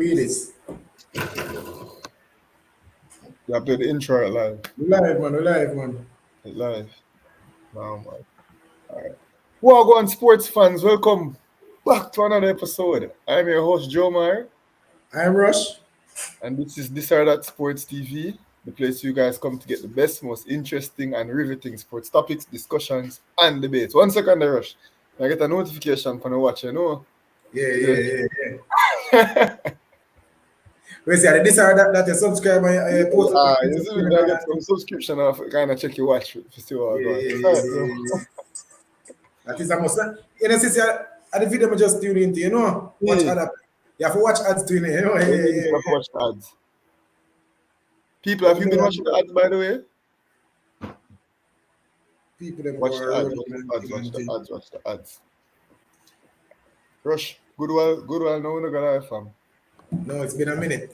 Read this. You have to do the intro live. We live, man. Live. Wow, man. All right. Well, go on, sports fans. Welcome back to another episode. I'm your host, Joe Meyer, I'm Rush. and this is This or That Sports TV, the place you guys come to get the best, most interesting, and riveting sports topics, discussions, and debates. 1 second, there, Rush. I get a notification from the watch, you know? Yeah. We see this or that you subscribe and post. You see me, I get some subscription off, kind of check your watch to see what I'm going. Yeah. That is a must. You know, since the video I just tune into, you know, watch Yeah. other. You have to watch ads to it, you know. You have to watch the ads. People, have you been watching the ads, by the way? People them Watch go watch the ads. Rush, good while now we not gonna have fam. No, it's been a minute.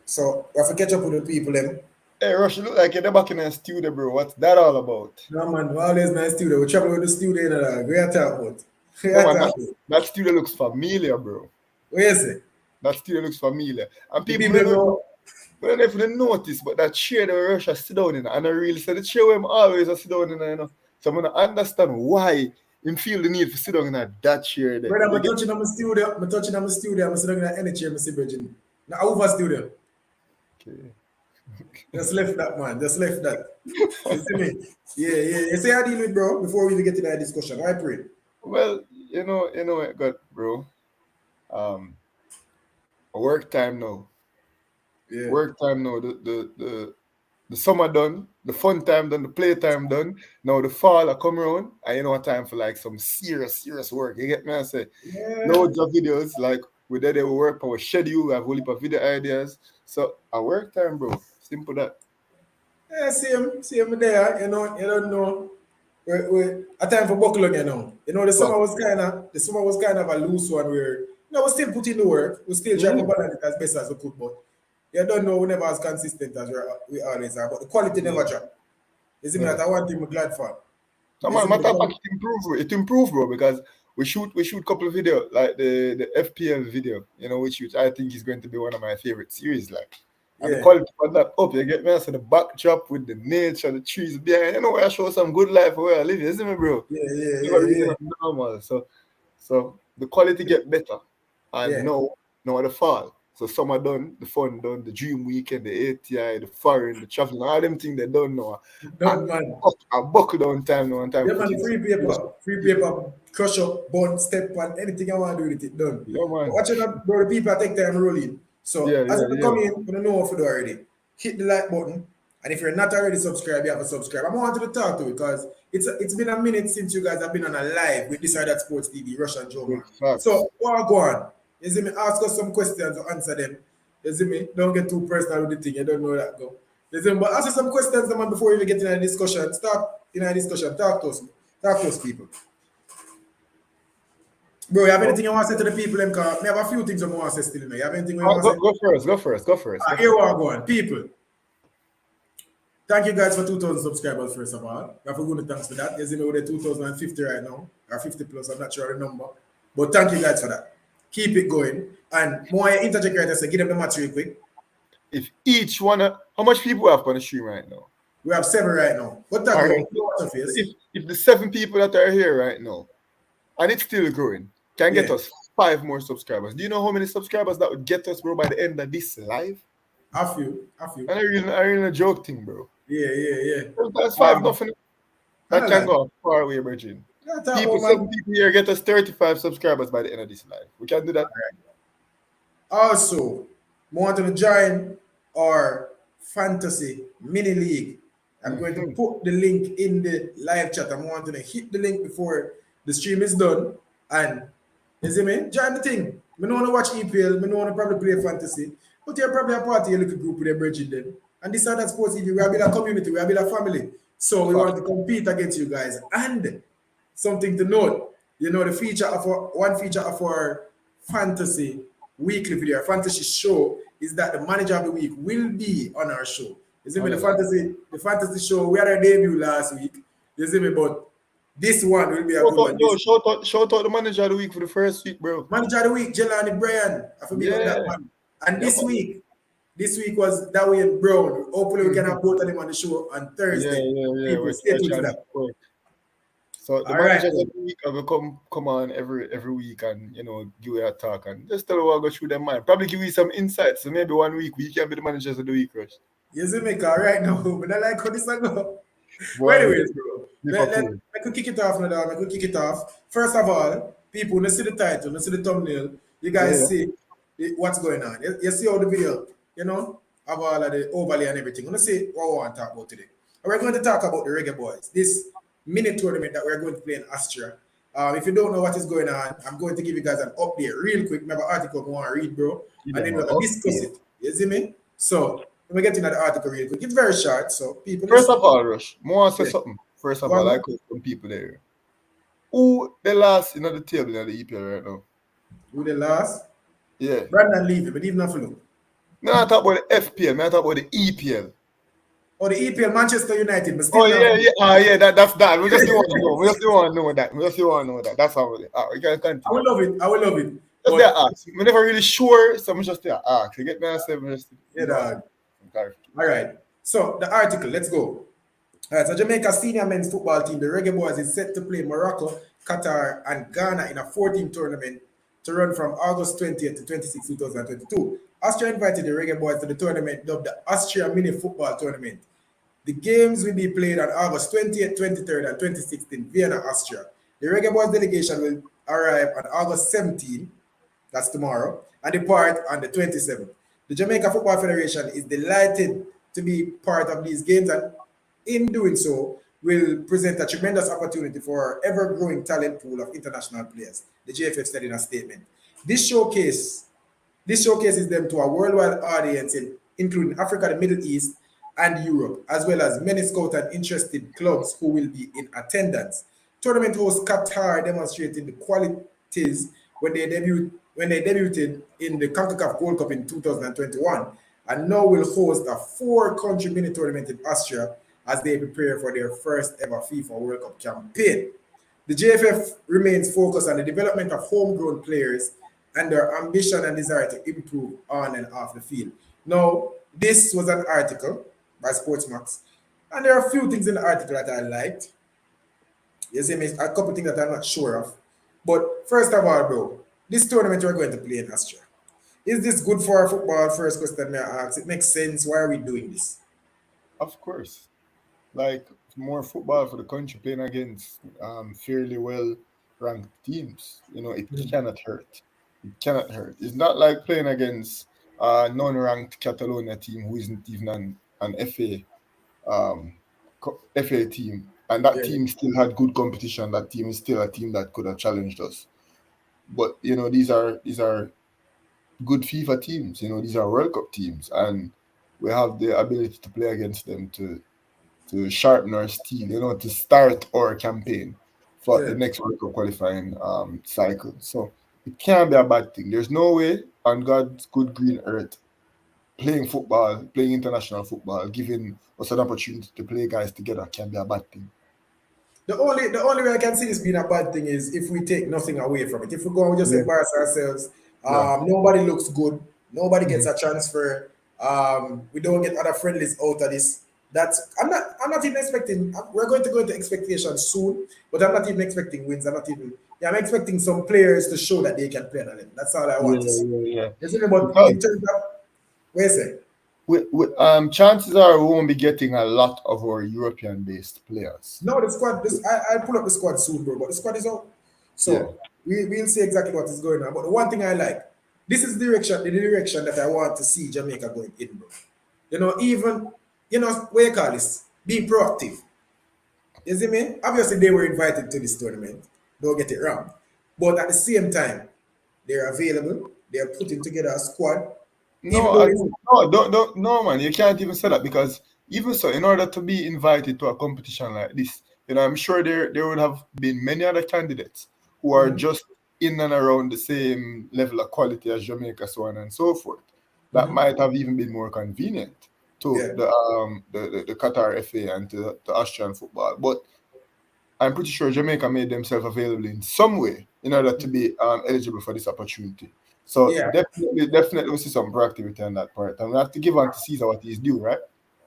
So we have to catch up with the people them. Hey Rush, you look like you're back in the studio, bro. What's that all about? No man, we always nice studio. We travel with the studio and we are talking Man, about. that studio looks familiar, bro. Where is it? That studio looks familiar. And people People don't know. well, if they notice, but that chair that Rush has sit down in, and I really said the chair where him always sit down in, you know. So I'm gonna understand why him feel the need to sit down in that chair there. Brother, I'm touching on my studio. I'm sitting down in any chair, I'm sitting now over studio. Okay. Just left that, man. Just left that. You see me? Yeah. You say how deal with, bro, before we even get to that discussion. I pray. Well, you know what, God, bro. Work time now. Yeah. Work time now. The summer done, the fun time done, the play time done. Now the fall are come around, and you know what time for like some serious work. You get me? I say loads of videos. Like we did we work our schedule, we have a whole heap of video ideas. So a work time, bro. Simple that. Yeah, see him there. You know, you don't know. We a time for buckle on, you know. You know, the summer was kind of a loose one where we still put in the work. We still try to balance it as best as we could, but you don't know we never as consistent as we always are. But the quality never drop. You see me, that's one thing I'm glad for. No man, matter of fact, it improved, bro, because we shoot couple of video like the FPL video, you know, which I think is going to be one of my favorite series, like. And the quality of that up, you get me? So the backdrop with the nature, the trees behind, you know, where I show some good life where I live, you see me, bro? Yeah. Normal. So the quality get better. And now the fall. So summer done, the fun done, the dream weekend, the ATI, the foreign, the traveling, all them things they don't know. Done, man. I buckle down time now and time. Yeah, man, free paper, crush up, bond, step on, anything I want to do with it, done. Yeah, man. Watching that, bro, the people take time rolling. So as you come in, you know what to do already. Hit the like button, and if you're not already subscribed, you have to subscribe. I wanted to talk to you because it's been a minute since you guys have been on a live with This or That Sports TV, Rush and Joe. So what go on? You see me? Ask us some questions or answer them. You see me? Don't get too personal with the thing. You don't know that go. You see me? But ask us some questions, man, before we even get in a discussion. Start in a discussion. Talk to us, people. Bro, you have anything you want to say to the people? I have a few things I want to say still. You have anything you want to say? Go first. Here we are going. People, thank you guys for 2,000 subscribers, first of all. We have a good thanks for that. You see me with the 2,050 right now, or 50 plus, I'm not sure the number. But thank you guys for that. Keep it going. And more interject right there, so give them the match real quick. If each one, how much people we have on the stream right now? We have 7 right now. But that if the 7 people that are here right now, and it's still growing, can get us 5 more subscribers. Do you know how many subscribers that would get us, bro, by the end of this live? I feel. And I really a joke thing, bro. Yeah. That's 5 nothing. That can go far away, Virgin. 7 people here get us 35 subscribers by the end of this live. We can do that. Also, want to join our fantasy mini league. I'm going to put the link in the live chat. I'm wanting to hit the link before the stream is done. And you see me? Join the thing. I don't want to watch EPL. I don't want to probably play fantasy. But you're probably a part of your little group with a bridging then. And this is that sports TV. We are building a community. We are building a family. So we want to compete against you guys. And something to note, you know, one feature of our fantasy weekly video, our fantasy show, is that the manager of the week will be on our show. You see me? The fantasy show, we had our debut last week. You see me? But This one will be a good one. This Shout out the manager of the week for the first week, bro. manager of the week, Jelani Bryan. I feel big up that Yeah. man. And Yeah, this week was Darwin Brown. Hopefully we can have both of them on the show on Thursday. Yeah. People stay tuned for that. So the All right, managers of the week will come on every week and give you a talk and just tell you what go through their mind. Probably give you some insights. So maybe 1 week we can be the managers of the week, Rush. you see me, right now, but I like how this one go. Well, Anyways, bro, Liverpool. I could kick it off now. I could kick it off. First of all, people, let's see the title, let's see the thumbnail. You guys see what's going on. You see all the video, of all of the overlay and everything. Let's see what we want to talk about today. And we're going to talk about the Reggae Boyz, this mini tournament that we're going to play in Austria. If you don't know what is going on, I'm going to give you guys an update real quick. Remember article I want to read, bro, and then we're going to discuss it. You see me? So let me get into the article real quick. It's very short, so people. First of all, Rush, I want to say something. First of all, I call some people there. Who the last the table in the EPL right now? Who the last? Yeah. Brandon Levy, but even not look. No, I talk about the FPL. I talk about the EPL. Oh, the EPL, Manchester United. But still that's that. We just want to know. We just want to know that. That's how we can continue. I will love it. Just there ask. We're never really sure, so I'm just there ask. You get me? Dog. All right. So the article, let's go. All right, so Jamaica senior men's football team, the Reggae Boyz, is set to play Morocco, Qatar, and Ghana in a 14 tournament to run from August 20th to 26, 2022. Austria invited the Reggae Boyz to the tournament dubbed the Austria Mini Football Tournament. The games will be played on August 20th, 23rd, and 26th in Vienna, Austria. The Reggae Boyz delegation will arrive on August 17th, that's tomorrow, and depart on the 27th. The Jamaica Football Federation is delighted to be part of these games, and in doing so, will present a tremendous opportunity for our ever-growing talent pool of international players, the JFF said in a statement. This showcases them to a worldwide audience, including Africa, the Middle East, and Europe, as well as many scout and interested clubs who will be in attendance. Tournament host Qatar demonstrated the qualities when they debuted in the CONCACAF Gold Cup in 2021, and now will host a 4-country mini tournament in Austria as they prepare for their first ever FIFA World Cup campaign. The JFF remains focused on the development of homegrown players and their ambition and desire to improve on and off the field. Now, this was an article by Sportsmax, and there are a few things in the article that I liked. You see me, a couple things that I'm not sure of. But first of all, bro, this tournament we're going to play in Austria. Is this good for our football? First question may I ask. It makes sense. Why are we doing this? Of course. Like more football for the country playing against fairly well ranked teams. It cannot hurt. It cannot hurt. It's not like playing against a non-ranked Catalonia team who isn't even an FA team, and that team still had good competition. That team is still a team that could have challenged us. But these are good FIFA teams. These are World Cup teams, and we have the ability to play against them to sharpen our steel, to start our campaign for the next World Cup qualifying cycle. So it can't be a bad thing. There's no way on God's good green earth playing football, playing international football, giving us an opportunity to play guys together can be a bad thing. The only way I can see this being a bad thing is if we take nothing away from it. If we go and just embarrass ourselves, nobody looks good, nobody gets a transfer, we don't get other friendlies out of this. I'm not even expecting. We're going to go into expectations soon, but I'm not even expecting wins. I'm expecting some players to show that they can play on a level. That's all I want to see. But in terms of, where is it? Chances are we won't be getting a lot of our European-based players. No, the squad. I'll pull up the squad soon, bro. But the squad is out, so we'll see exactly what is going on. But the one thing I like, this is the direction that I want to see Jamaica going in, bro. Even. What you call this? Being proactive. You see me? Obviously, they were invited to this tournament. Don't get it wrong. But at the same time, they're available. They're putting together a squad. No, man. You can't even say that because even so, in order to be invited to a competition like this, I'm sure there would have been many other candidates who are just in and around the same level of quality as Jamaica, so on and so forth. That might have even been more convenient to the Qatar FA and to the Austrian football. But I'm pretty sure Jamaica made themselves available in some way in order to be eligible for this opportunity. So Yeah. definitely we see some proactivity on that part. And we have to give on to Caesar what he's due, right?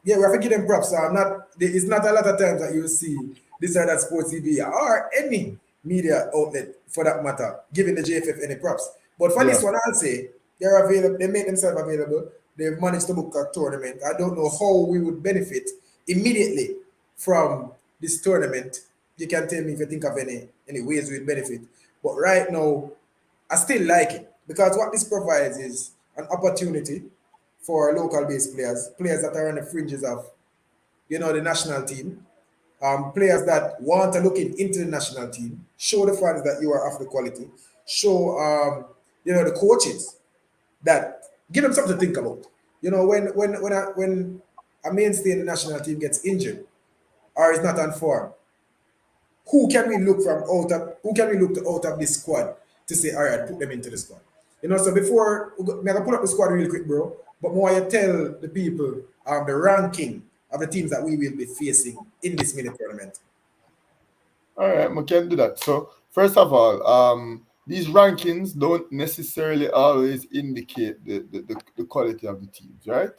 Yeah, we have to give them props. So I'm not. It's not a lot of times that you will see this or that sports TV or any media outlet for that matter giving the JFF any props. But for Yeah. this one, I'll say they're available. They make themselves available. They've managed to book a tournament. I don't know how we would benefit immediately from this tournament. You can tell me if you think of any ways we'd benefit. But right now, I still like it because what this provides is an opportunity for local based players, players that are on the fringes of, the national team, players that want to look into the national team, show the fans that you are of the quality, show, the coaches that give them something to think about. When a mainstay in the national team gets injured or is not on form, who can we look to out of this squad to say, all right, put them into the squad. So before I'm gonna put up the squad really quick, bro. But more you tell the people the ranking of the teams that we will be facing in this mini tournament. All right, we can do that. So first of all, these rankings don't necessarily always indicate the quality of the teams, right?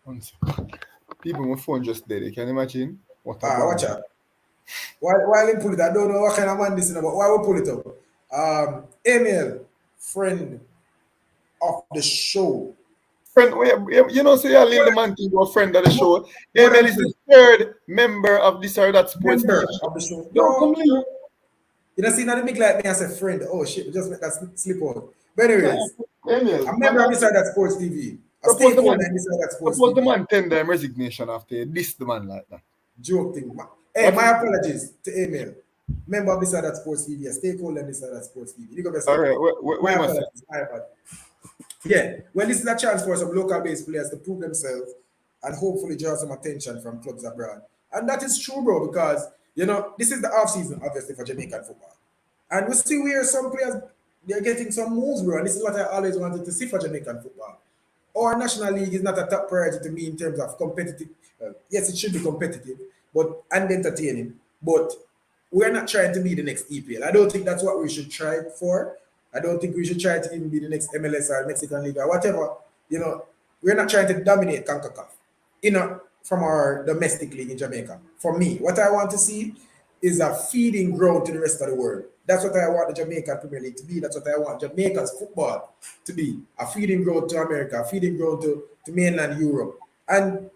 One second. People, my phone just dead. You can imagine what a Watch gone. out. While he pull it, I don't know what kind of man this is, but why we pull it up? Emil, friend of the show. Friend, so you leave the man to a friend of the show. More Emil than is the friend, third member of this or that sports TV member show. of the show. Don't come Bro, leave. see now the big like me as a friend. Oh shit, just make that slip out. But Nah, anyways, Emil, I'm a man, member of this side that sports TV. A suppose the stakeholder man, in this side that sports suppose the TV. man tender him resignation after this the man like that. Joke thing. Hey, What? my apologies to Emil. Member of this side that sports TV, a stakeholder in this side that sports TV. You got All yourself. right, My where must say? apologies. My apologies. Yeah, well, this is a chance for some local based players to prove themselves and hopefully draw some attention from clubs abroad. And that is true, bro, because this is the off season, obviously, for Jamaican football. And we see where some players they're getting some moves, bro. And this is what I always wanted to see for Jamaican football. Our national league is not a top priority to me in terms of competitive. Yes, it should be competitive, but and entertaining. But we're not trying to be the next EPL. I don't think that's what we should try for. I don't think we should try to even be the next MLS or Mexican League or whatever. We're not trying to dominate CONCACAF. From our domestic league in Jamaica. For me, what I want to see is a feeding ground to the rest of the world. That's what I want the Jamaican Premier League to be. That's what I want Jamaica's football to be. A feeding ground to America, a feeding ground to mainland Europe. And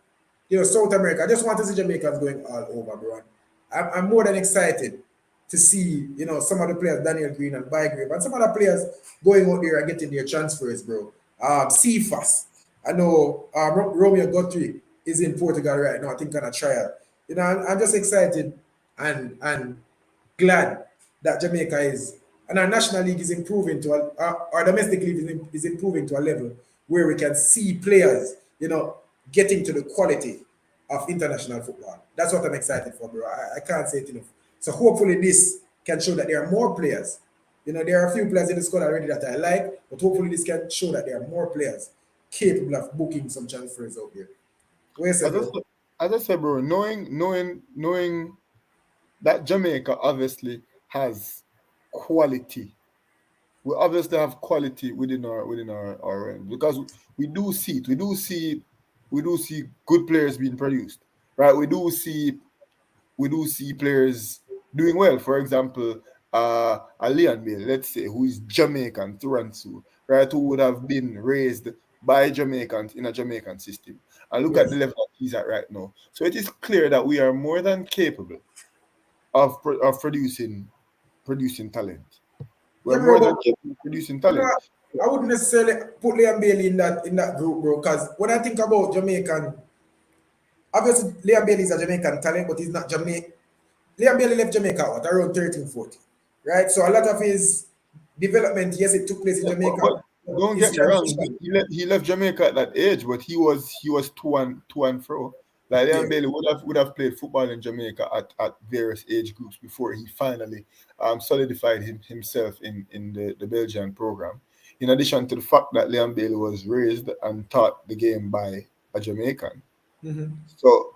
South America. I just want to see Jamaicans going all over, bro. I'm more than excited to see, some of the players, Daniel Green and Bygrave, and some other players going out there and getting their transfers, bro. Cephas. I know Romeo Guthrie is in Portugal right now, I think on a trial. I'm just excited and glad that Jamaica and our national league is improving our domestic league is improving to a level where we can see players, getting to the quality of international football. That's what I'm excited for, bro. I can't say it enough. So hopefully this can show that there are more players. There are a few players in the squad already that I like, but hopefully this can show that there are more players capable of booking some transfers out there. What you say, As I bro? said, as I said, bro, knowing that Jamaica obviously has quality. We obviously have quality within our realm because we do see it. We do see good players being produced, right? We do see players doing well. For example, a Leon Bale, let's say, who is Jamaican through and through, right? Who would have been raised by Jamaicans in a Jamaican system. And look at the Yes. level that he's at right now. So it is clear that we are more than capable of producing talent. We're Yeah, bro, more than but capable of producing you know, talent. I wouldn't necessarily put Liam Bailey in that group, bro, because when I think about Jamaican, obviously Liam Bailey is a Jamaican talent, but he's not Jamaican. Liam Bailey left Jamaica around 13, 14, right? So a lot of his development, yes, it took place in Yeah, but Jamaica, but don't his get me wrong. He, transition, he left he left Jamaica at that age, but he was to and fro. Like yeah, Leon Bailey would have played football in Jamaica at various age groups before he finally solidified himself in the Belgian program. In addition to the fact that Leon Bailey was raised and taught the game by a Jamaican. hmm So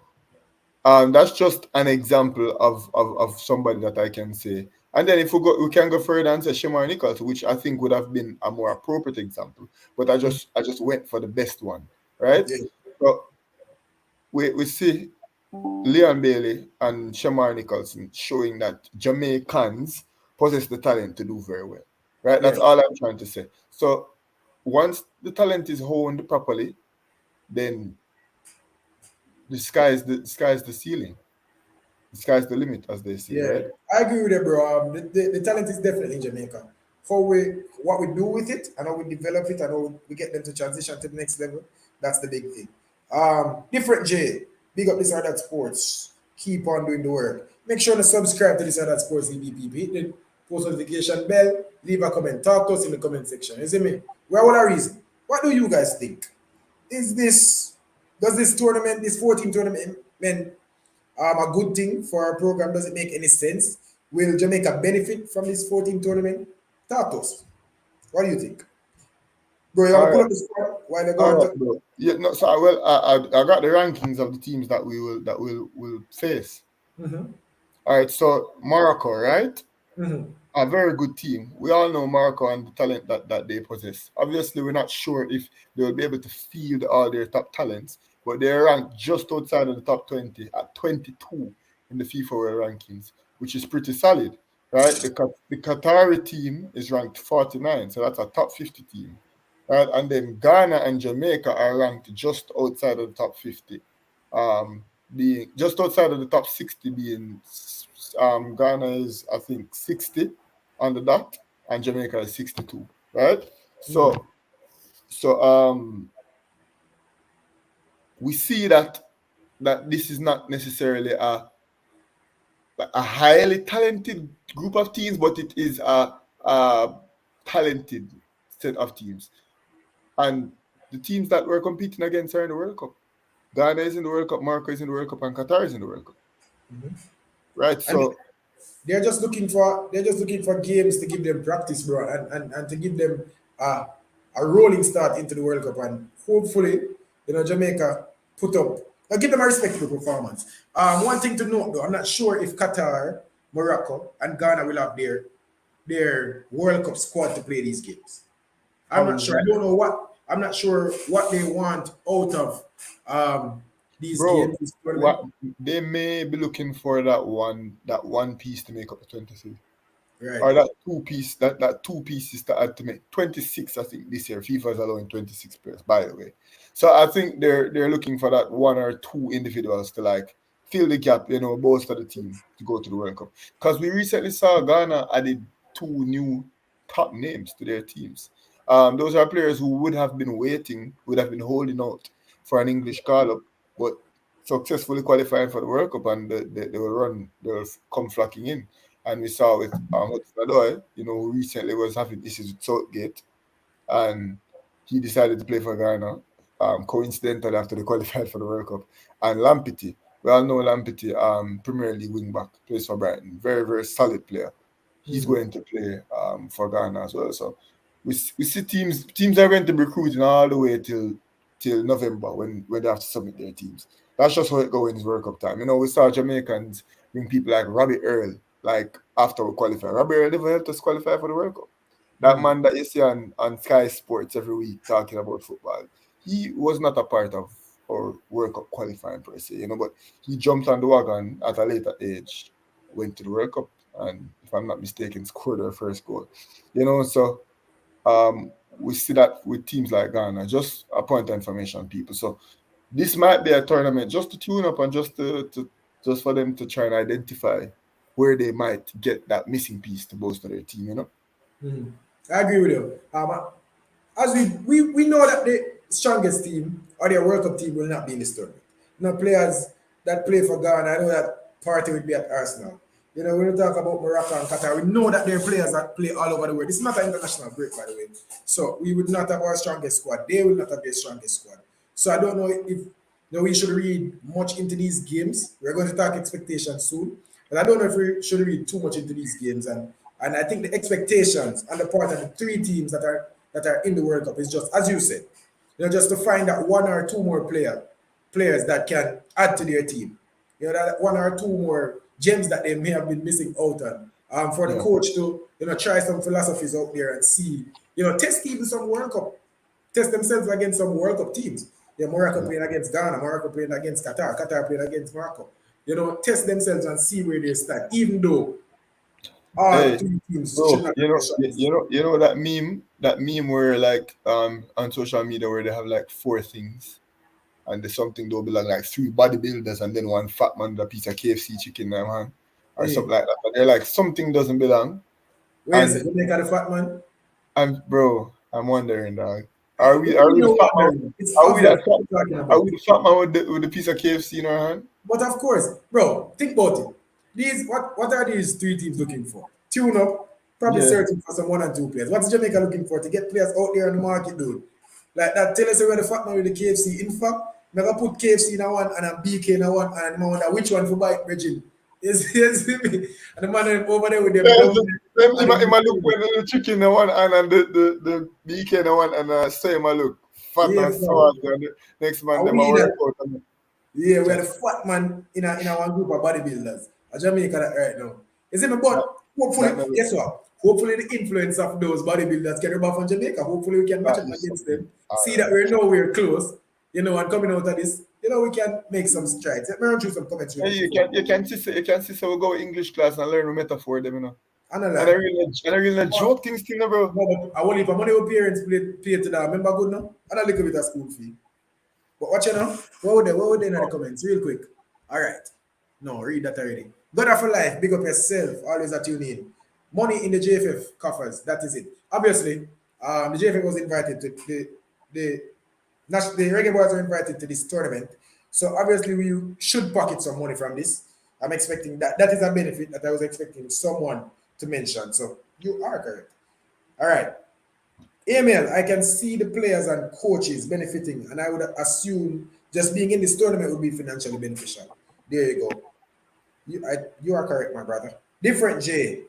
That's just an example of somebody that I can say. And then if we can go further and say Shamar Nichols, which I think would have been a more appropriate example. But I just went for the best one, right? Yeah, So we see Leon Bailey and Shamar Nicholson showing that Jamaicans possess the talent to do very well, right? yeah, That's all I'm trying to say. So once the talent is honed properly, then the sky's the ceiling, the sky's the limit, as they say, yeah. right? I agree with you, bro. The talent is definitely in Jamaica. What we do with it and how we develop it and how we get them to transition to the next level, that's the big thing. Different J, big up this or that sports. Keep on doing the work. Make sure to subscribe to this or that sports EBP. Hit the post notification bell. Leave a comment. Talk to us in the comment section. You see me? We're all a reason. What do you guys think? Is this does this tournament, this 14 tournament, a good thing for our program? Does it make any sense? Will Jamaica benefit from this 14 tournament? Talk to us. What do you think? Bro, you want All to pull right, up the score while they go all on right, to. bro. Yeah, no. So I got the rankings of the teams that will face. Mm-hmm. All right, so Morocco, right? Mm-hmm. A very good team. We all know Morocco and the talent that they possess. Obviously, we're not sure if they will be able to field all their top talents, but they're ranked just outside of the top 20 at 22 in the FIFA World Rankings, which is pretty solid, right? The Qatari team is ranked 49, so that's a top 50 team, right? And then Ghana and Jamaica are ranked just outside of the top 50, being just outside of the top 60, being Ghana is, I think, 60 on the dot, and Jamaica is 62, right? Mm-hmm. So we see that this is not necessarily a highly talented group of teams, but it is a talented set of teams. And the teams that we're competing against are in the World Cup. Ghana is in the World Cup, Morocco is in the World Cup, and Qatar is in the World Cup, right? And So, they're just looking for games to give them practice, bro, and to give them a, a rolling start into the World Cup, and hopefully, Jamaica put up, give them a respectable performance. One thing to note, though, I'm not sure if Qatar, Morocco, and Ghana will have their World Cup squad to play these games. I'm how not is sure. I that? don't know what. I'm not sure what they want out of these Bro, games, this tournament. what they may be looking for that one piece to make up the 23. Right. Or that two pieces to add to make 26. I think this year FIFA is allowing 26 players, by the way. So I think they're looking for that one or two individuals to like fill the gap, bolster the team to go to the World Cup. Because we recently saw Ghana added two new top names to their teams. Those are players who would have been holding out for an English call up, but successfully qualifying for the World Cup, and they'll come flocking in. And we saw with Hudson-Odoi, who recently was having issues with Southgate, and he decided to play for Ghana, coincidentally after they qualified for the World Cup. And Lampity, we all know Lampity, Premier League wing back, plays for Brighton, very very solid player. He's Mhm. going to play for Ghana as well. So we see teams are going to be recruiting all the way till November when they have to submit their teams. That's just how it goes in this World Cup time. We saw Jamaicans bring people like Robbie Earl, like after we qualify. Robbie Earl never helped us qualify for the World Cup. That Mhm. man that you see on Sky Sports every week talking about football, he was not a part of our World Cup qualifying per se, but he jumped on the wagon at a later age, went to the World Cup, and if I'm not mistaken, scored their first goal. So we see that with teams like Ghana, just a point of information, people. So this might be a tournament just to tune up and just for them to try and identify where they might get that missing piece to bolster their team. Mhm. I agree with you. As we know that the strongest team or their World Cup team will not be in this tournament. Players that play for Ghana, I know that party will be at Arsenal. When we talk about Morocco and Qatar, we know that there are players that play all over the world. This is not an international break, by the way. So we would not have our strongest squad. They will not have their strongest squad. So I don't know if we should read much into these games. We're going to talk expectations soon, but I don't know if we should read too much into these games. And I think the expectations on the part of the three teams that are in the World Cup is just as you said, just to find that one or two more players that can add to their team. You know, that one or two more gems that they may have been missing out on. For the Yeah. coach to, try some philosophies out there and see, test even some World Cup, test themselves against some World Cup teams. Yeah, Morocco Yeah. playing against Ghana, Morocco playing against Qatar, Qatar playing against Morocco. Test themselves and see where they stand, even though all Hey, three teams should bro, not be shots. you know that meme where like on social media where they have like four things and there's something they'll be like three bodybuilders and then one fat man with a piece of KFC chicken in their hand or Hey, something like that. But they're like something doesn't belong. where you say, And Jamaica the fat man? bro, I'm wondering, dog. What do you Are we the know fat man? wondering? It's Are we obvious that what fat? you're talking Are about. we the fat man with the piece of KFC in our hand? But of course, bro, think about it. These what are these three teams looking for? Tune up, probably Yeah. searching for some one and two players. What's Jamaica looking for to get players out there on the market, dude? Like that. Tell us where the fat man with the KFC. In fact, never put KFC in a one and a BK in a one, and I wonder which one for bite, Reggie. Yes, me. And the man over there with them Yeah, down so there. them, And he them, might look when the chicken in one hand and the BK in one and say him look fat yeah, and bro. sour and the next man Are them a we work that? out and Yeah, we are chat. the fat man in a one group of bodybuilders. A Jamaica that right now. Is it me? That, But that hopefully, never guess what? Hopefully the influence of those bodybuilders can rub off on Jamaica. Hopefully we can match that up is against something. them. All See that right. we're nowhere close, and coming out of this, we can make some strides. Let me run through some comments real Hey, quick before. you can see so we go English class and learn a metaphor them, you know. And I And I like, really but, joke things thing, bro. but I will if money your parents pay to that. Remember good now? And a little bit of school fee. But watch it now. What would they in the comments? Real quick. All right. No, read that already. God for life. Big up yourself. Always that you need. Money in the JFF coffers. That is it. Obviously, the JFF was invited to the Reggae Boys were invited to this tournament. So obviously we should pocket some money from this. I'm expecting that. That is a benefit that I was expecting someone to mention. So you are correct. All right. Emil, I can see the players and coaches benefiting, and I would assume just being in this tournament would be financially beneficial. There you go. You are correct, my brother. Different J.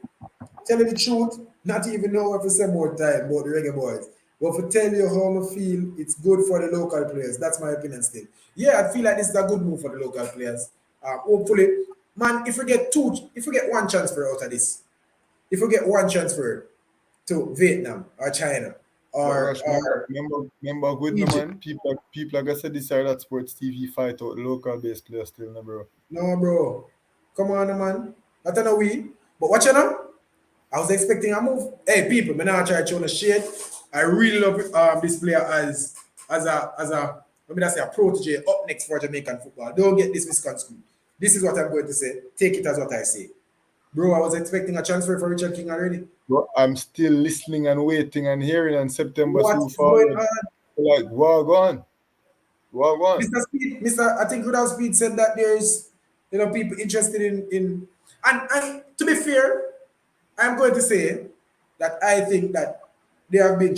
Tell you the truth, not even know if to say more time about the Reggae Boys. But to tell you how I feel, it's good for the local players. That's my opinion still. Yeah, I feel like this is a good move for the local players. Hopefully, man, if we get one transfer out of this, if we get one transfer to Vietnam or China But or Rush, or remember good no Egypt. man. People are gonna say this are that sports TV fight out local based players still, no bro. No, bro. Come on, man. Not know we. But watch it now. I was expecting a move. Hey, people, man, I try to show the shade. I really love this player as a let me just say a protege up next for Jamaican football. Don't get this misconstrued. This is what I'm going to say. Take it as what I say. Bro, I was expecting a transfer for Richard King already. Bro, I'm still listening and waiting and hearing and September What so is going forward. on? Like, wow, go on. Wow, go on. Mr. Speed, I think Rudolph Speed said that there's people interested in and to be fair, I'm going to say that I think that there have been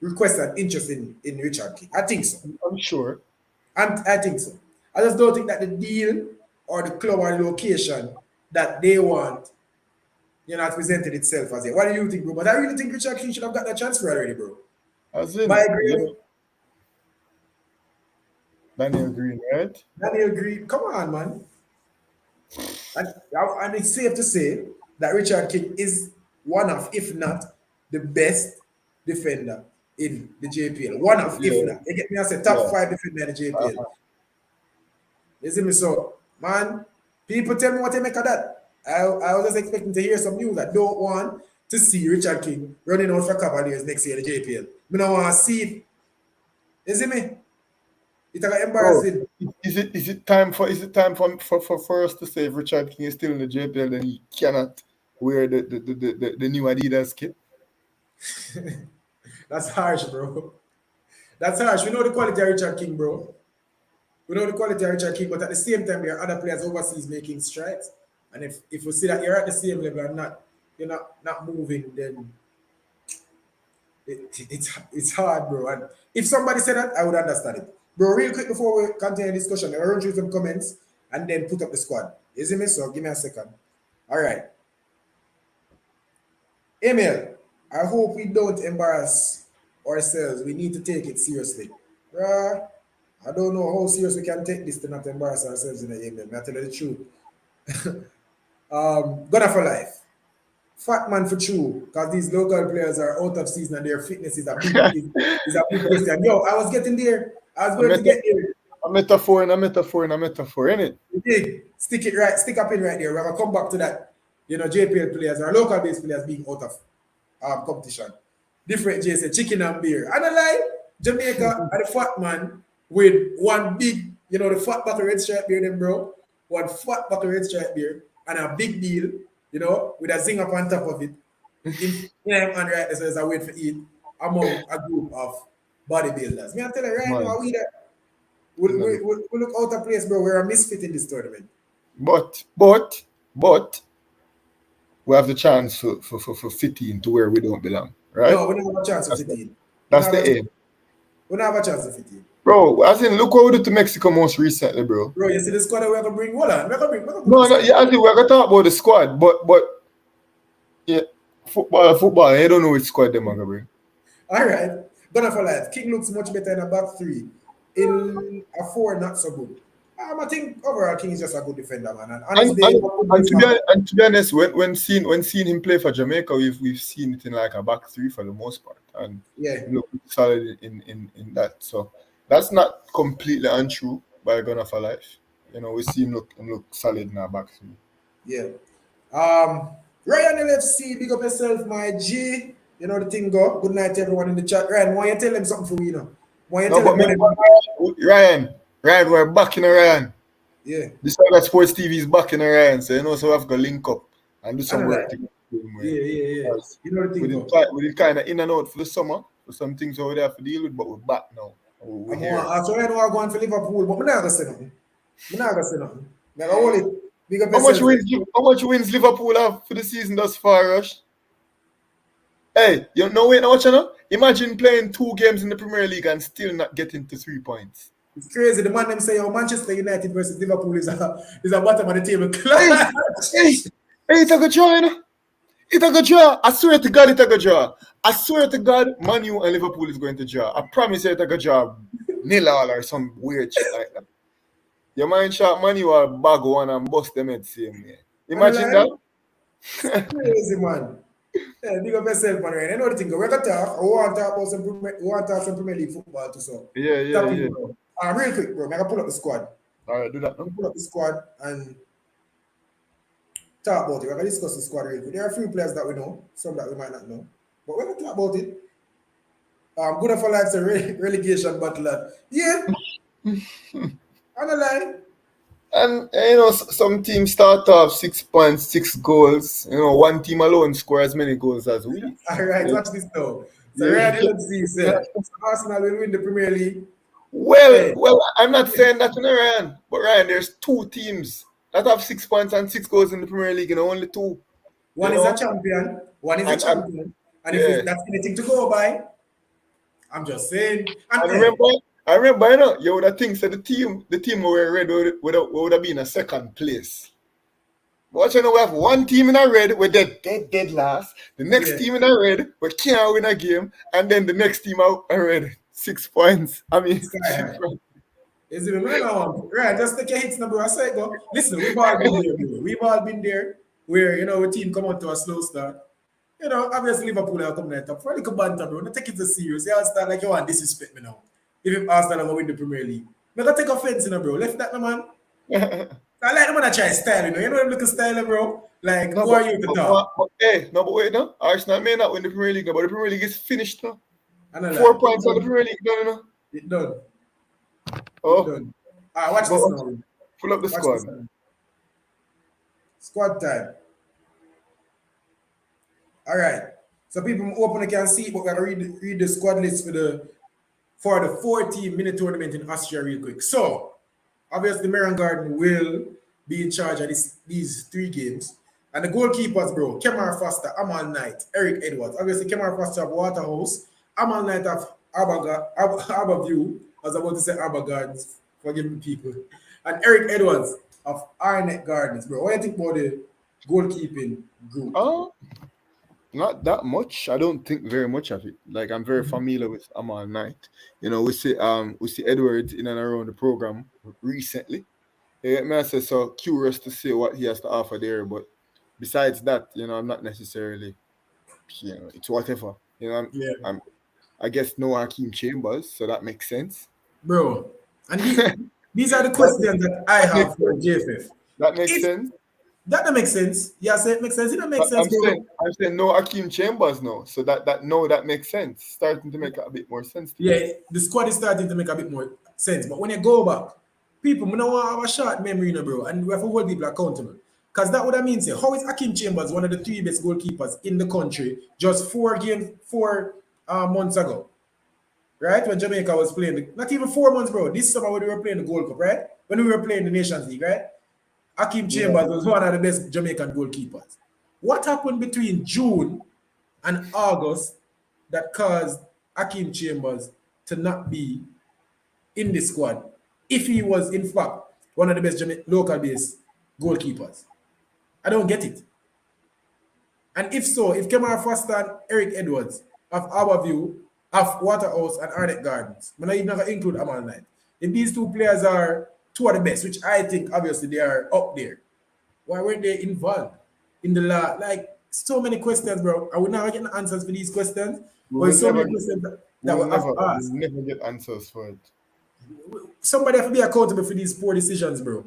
requests and interest in Richard King. I think so. I'm sure. I think so. I just don't think that the deal or the club or the location that they want, has presented itself as it. What do you think, bro? But I really think Richard King should have got that transfer already, bro. As By in, grade, Daniel Green, right? Daniel Green, come on, man. And it's safe to say that Richard King is one of, if not the best defender in the JPL. One of, if Yeah, not. You get me? I say top yeah. five defender in the JPL. Uh-huh. You see me? So, man, people tell me what they make of that. I was just expecting to hear some news. I don't want to see Richard King running out for Cavaliers next year in the JPL. I don't want to see it. You see me? It's like Bro, embarrassing. for us to say if Richard King is still in the JPL, then he cannot wear the new Adidas kit? That's harsh, bro. That's harsh. We know the quality of Richard King, bro. We know the quality of Richard King, but at the same time, there are other players overseas making strides. And if we see that you're at the same level and you're not moving, then it's hard, bro. And if somebody said that, I would understand it. Bro, real quick before we continue the discussion, I'll run through some comments and then put up the squad. You see me? So give me a second. All right. Emil, I hope we don't embarrass ourselves. We need to take it seriously. Bruh, I don't know how serious we can take this to not embarrass ourselves in the game. Man. I tell you the truth. Gonna for life. Fat man for true, because these local players are out of season and their fitness is a big question. Yo, I was getting there. I was A going to get there. metaphor, innit? You dig? Stick it right, stick up in right there. We're gonna come back to that. You know, JPL players or local based players being out of competition. Different JC, chicken and beer. And I lie, Jamaica are the fat man with one big, you know, the fat bottle red stripe beer, them bro. One fat bottle red stripe beer and a big deal, you know, with a zing up on top of it. And right as I wait for eat among a group of bodybuilders. Me, I tell you right Man. now, we look out of place, bro. We're a misfit in this tournament. But we have the chance for fit into where we don't belong, right? No, we don't have a chance of 15. That's the aim. We don't have a chance of 15. Bro, as in, look what we did to Mexico most recently, bro. Bro, you see the squad that we're going to bring? Hold on. We're going to bring. No, yeah, as in, we're going to talk about the squad, but yeah, football, I don't know which squad them are going to bring. All right. Gonna for life. King looks much better in a back three. In a four, not so good. I think overall King is just a good defender, man. And to be honest, when seeing him play for Jamaica, we've seen it in like a back three for the most part, and yeah, he looked solid in that. So that's not completely untrue by Gunner for life. You know, we see him look solid in our back three. Yeah. Ryan LFC, big up yourself, my G. You know the thing go. Good night to everyone in the chat. Ryan, why you tell them something for you know? Ryan, we're backing Ryan. Yeah. This other sports TV is backing Ryan, so you know, so we have to link up and do some work together. Yeah. You know the thing we did kind of in and out for the summer for some things over there to deal with, but we're back now. So I know I'm going for Liverpool, but I'm not gonna say nothing. Like, hold it. Big up how much wins Liverpool have for the season thus far, Rush? Hey, you know, wait, now watch out. Imagine playing 2 games in the Premier League and still not getting to 3 points. It's crazy. The man them say, "Oh, Manchester United versus Liverpool is a bottom of the table." hey, it's a good draw, you know? It's a good draw. I swear to God, it's a good draw. I swear to God, Man U and Liverpool is going to draw. I promise you, it's a good draw. 0-0 or some weird shit like that. Your mind shot Man U or bag one and bust them at the same way. Imagine that. Crazy, man. Yeah, big up yourself, man. I know the thing. We're gonna talk. We want to talk some Premier League football too. So yeah. Real quick, bro. I'm gonna pull up the squad. All right, do that. Pull up the squad and talk about it. We're gonna discuss the squad real quick. There are a few players that we know, some that we might not know, but we're gonna talk about it. Good for life's a relegation battle. Yeah. On the line. And you know, some teams start off 6 points, 6 goals. You know, one team alone score as many goals as we. All right, watch this now. So Arsenal will win the Premier League. Well, I'm not saying that in Ryan, but Ryan, there's 2 teams that have 6 points and 6 goals in the Premier League, and only 2. One is a champion. And if that's anything to go by, I'm just saying. I remember, you know, you would have think so the team we were red would have been a second place. But you know, we have one team in a red, we're dead last. The next team in a red, we can't win a game, and then the next team out a red, 6 points. I mean, 6 points. Is it right? Just take your hits, number. I say go. Listen, we've all been there, bro. We've all been there where you know a team come out to a slow start. You know, obviously Liverpool are coming at top for a little banter, bro. Don't take it so serious. You all start like you want disrespect me now. If Arsenal will win the Premier League, I'm gonna take offense, you know, bro. Left that, no, man. I like them when I try style, you know. You know them looking style, bro. Like, who are you to talk? But wait, no. Arsenal may not win the Premier League, but the Premier League is finished now. 4 points on the Premier League done, you know. It done. Oh. It done. Watch this now. Pull up the squad. Squad time. All right. So people open can see, but we're gonna read the squad list for the 14 mini tournament in Austria real quick. So, obviously, Marion Garden will be in charge of these 3 games. And the goalkeepers, bro, Kemar Foster, Amal Knight, Eric Edwards. Obviously, Kemar Foster of Waterhouse, Amal Knight of Arborview. I was about to say Arbor Gardens, forgive me, people. And Eric Edwards of Arnett Gardens, bro. What do you think about the goalkeeping group? Not that much. I don't think very much of it. Like I'm very familiar with Amal Knight. We see Edwards in and around the program recently. Yeah, me I say so curious to see what he has to offer there. But besides that, I'm not necessarily, it's whatever. Yeah, I guess no Hakeem Chambers, so that makes sense. bro. And these are the That, questions that I that makes have for sense. JFF. That makes If sense. that don't make sense, yeah, say it makes sense. It don't make But sense, I'm bro. saying I'm saying no Hakeem Chambers no. So that makes sense. Starting to make a bit more sense to me. Yeah, the squad is starting to make a bit more sense. But when you go back, people, we don't want to have a short memory, bro, and we have to hold people accountable. Because that would have mean, say, how is Akin Chambers one of the three best goalkeepers in the country just 4 months ago, right? When Jamaica was playing, not even 4 months, bro. This summer when we were playing the Gold Cup, right? When we were playing the Nations League, right? Akim Yeah. Chambers was one of the best Jamaican goalkeepers. What happened between June and August that caused Akim Chambers to not be in the squad if he was, in fact, one of the best local based goalkeepers? I don't get it. And if so, if Kemar Foster and Eric Edwards of our view of Waterhouse and Arnett Gardens, I'm not even going to include Amal Knight. If these two players are two of the best, which I think obviously they are up there, why weren't they involved in the law? Like so many questions, bro. I would never get the answers for these questions. We But will so never many get questions we that will we have never to we ask. will never get answers for it. Somebody have to be accountable for these poor decisions, bro.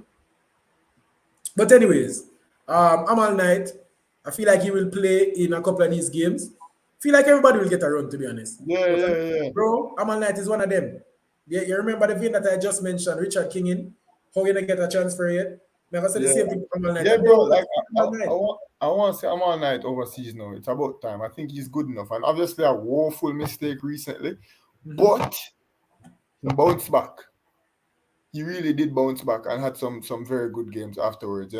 But anyways, Amal Knight, I feel like he will play in a couple of these games. Feel like everybody will get a run, to be honest. Yeah, But yeah, yeah. bro, Amal Knight is one of them. Yeah, you remember the vein that I just mentioned, Richard King in? How you gonna get a transfer yet? Never said the Yeah. same thing to Amal Knight. Yeah, bro. Bro, Like Amal Knight. I want to say I'm all night overseas now. It's about time. I think he's good enough. And obviously a woeful mistake recently. But he bounced back. He really did bounce back and had some very good games afterwards.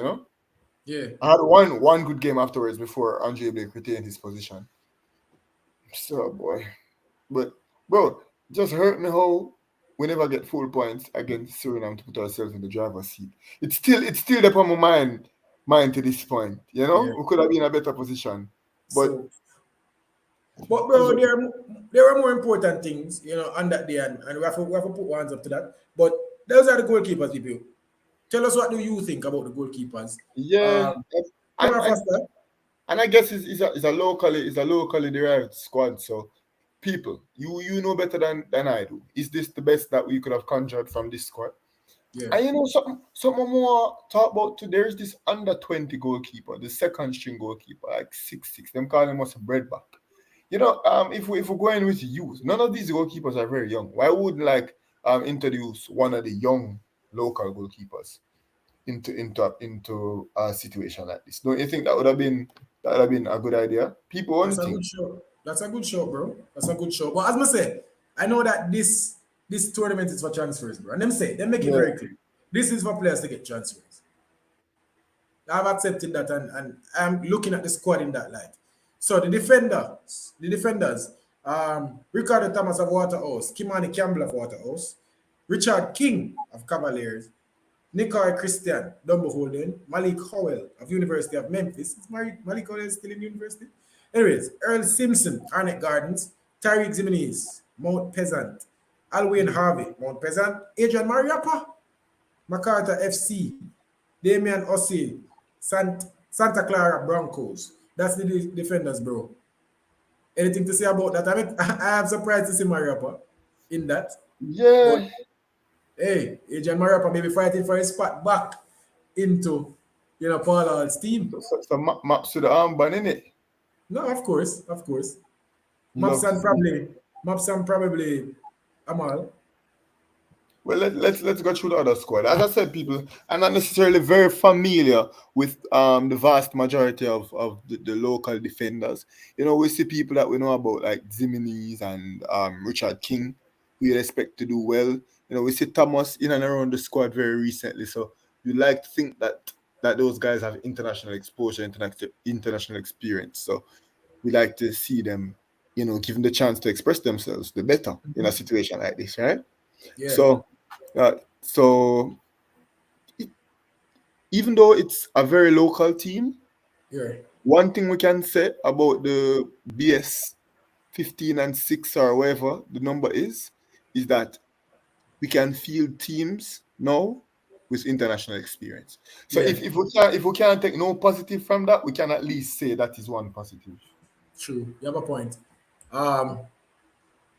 Yeah. I had one good game afterwards before Andre Blake retained his position. So boy. But bro, just hurt me how we never get full points against Suriname to put ourselves in the driver's seat. It's still up on my mind to this point. Yeah. We could have been in a better position. But So, but it's bro, there are more important things, on that day, and we have to put hands up to that. But those are the goalkeepers, people. Tell us, what do you think about the goalkeepers? yeah, Um, and Kemar and, Foster. and I guess it's a locally derived squad. So people, you know better than I do. Is this the best that we could have conjured from this squad? Yeah. And something more talk about too. There's this under 20 goalkeeper, the second string goalkeeper, like 6'6". Them calling him us a breadback. If we're going with youth, none of these goalkeepers are very young. Why wouldn't like introduce one of the young local goalkeepers into a situation like this? Don't you think that would have been a good idea? People That's only a think. good show. That's a good show, bro. That's a good show. But as I say, I know that this tournament is for transfers, bro. And they make it Yeah, very clear. This is for players to get transfers. I've accepted that, and I'm looking at the squad in that light. So the defenders, Ricardo Thomas of Waterhouse, Kimani Campbell of Waterhouse, Richard King of Cavaliers, Nikai Christian, Dumbo Holden, Malik Howell of University of Memphis. Is Malik Howell still in university? Anyways, Earl Simpson, Arnett Gardens, Tariq Zimenez, Mount Pleasant, Alwyn Harvey, Mount Pleasant, Adrian Mariappa, MacArthur FC, Damian Ossie, Santa Clara Broncos. That's the defenders, bro. Anything to say about that? I mean, I am surprised to see Mariappa in that. But yeah. hey, Adrian Mariappa may be fighting for his spot back into, Paul Hall's team. So maps to the armband, innit? No, of course. Love to see. Maps and probably Amal. Well, let's go through the other squad. As I said, people, I'm not necessarily very familiar with the vast majority of the local defenders. We see people that we know about like Zimenez and Richard King, who you expect to do well. We see Thomas in and around the squad very recently. So you like to think that those guys have international exposure, international experience. So we like to see them, given the chance to express themselves, the better in a situation like this, right? Yeah, So, e- even though it's a very local team, yeah. one thing we can say about the BS 15 and 6 or whatever the number is that we can field teams now with international experience. So Yeah, if we can't take no positive from that, we can at least say that is one positive. true. You have a point. Um,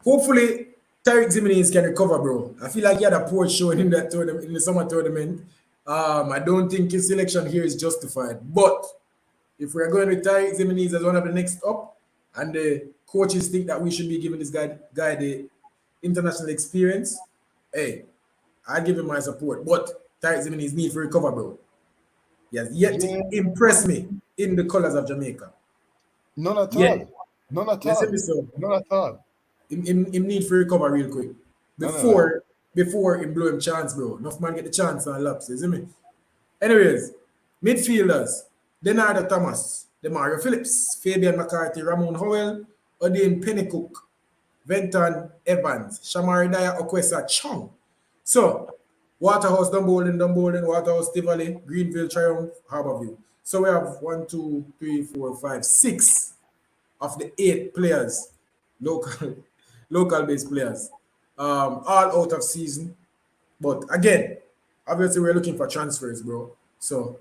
Hopefully, Tariq Jimenez can recover, bro. I feel like he had a poor showing in that tournament, in the summer tournament. I don't think his selection here is justified. But if we're going with Tariq Jimenez as one of the next up, and the coaches think that we should be giving this guy the international experience, hey, I give him my support. But Tariq Jimenez need to recover, bro. He has yet to Yeah, impress me in the colors of Jamaica. none at Yeah. all. None at You see all. me, so None at all. him need to recover real quick None at all. before him blow him chance, bro. Enough man get the chance and laps, you see me? Anyways, midfielders, Denardo Thomas, Demario Phillips, Fabian McCarthy, Ramon Howell, Odin Pennycook, Venton Evans, Shamari Daya Okwesa Chong. So, Waterhouse, Dumbolden, Waterhouse, Tivoli, Greenville, Triumph, Harborview. So we have 1, 2, 3, 4, 5, 6 of the 8 players, local local based players, all out of season. But again, obviously we're looking for transfers, bro. So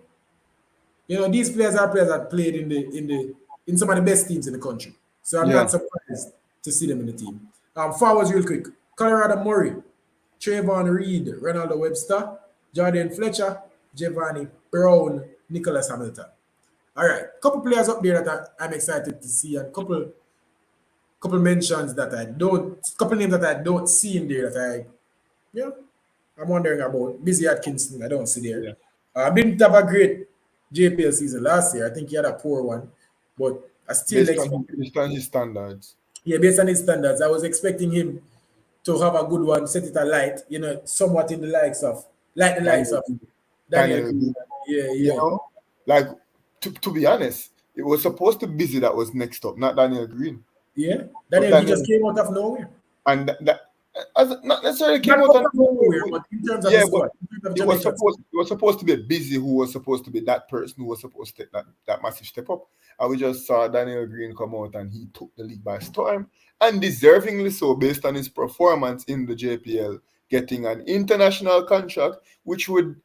these players are players that played in some of the best teams in the country. So I'm Yeah. not surprised to see them in the team. Forwards real quick: Colorado Murray, Trayvon Reed, Ronaldo Webster, Jordan Fletcher, Giovanni Brown, Nicholas Hamilton. All right, couple players up there that I'm excited to see, and couple mentions that couple names that I don't see in there that I'm wondering about. Busy Atkinson, I don't see there. Yeah. Didn't have a great JPL season last year. I think he had a poor one, but I still expect, Based on his standards. yeah, based on his standards, I was expecting him to have a good one, set it alight, somewhat in the likes of, like the likes Daniel, of Daniel Daniel, Green. Yeah, you yeah, know, like to be honest, it was supposed to be Busy that was next up, not Daniel Green. yeah. But Daniel, he just came out of nowhere. and that as not necessarily Not came out out of of nowhere, but in terms of the yeah, but squad, in terms of it was Jamaican squad. supposed to be Busy who was supposed to be that person who was supposed to take that massive step up. And we just saw Daniel Green come out and he took the league by storm, and deservingly so based on his performance in the JPL, getting an international contract, which would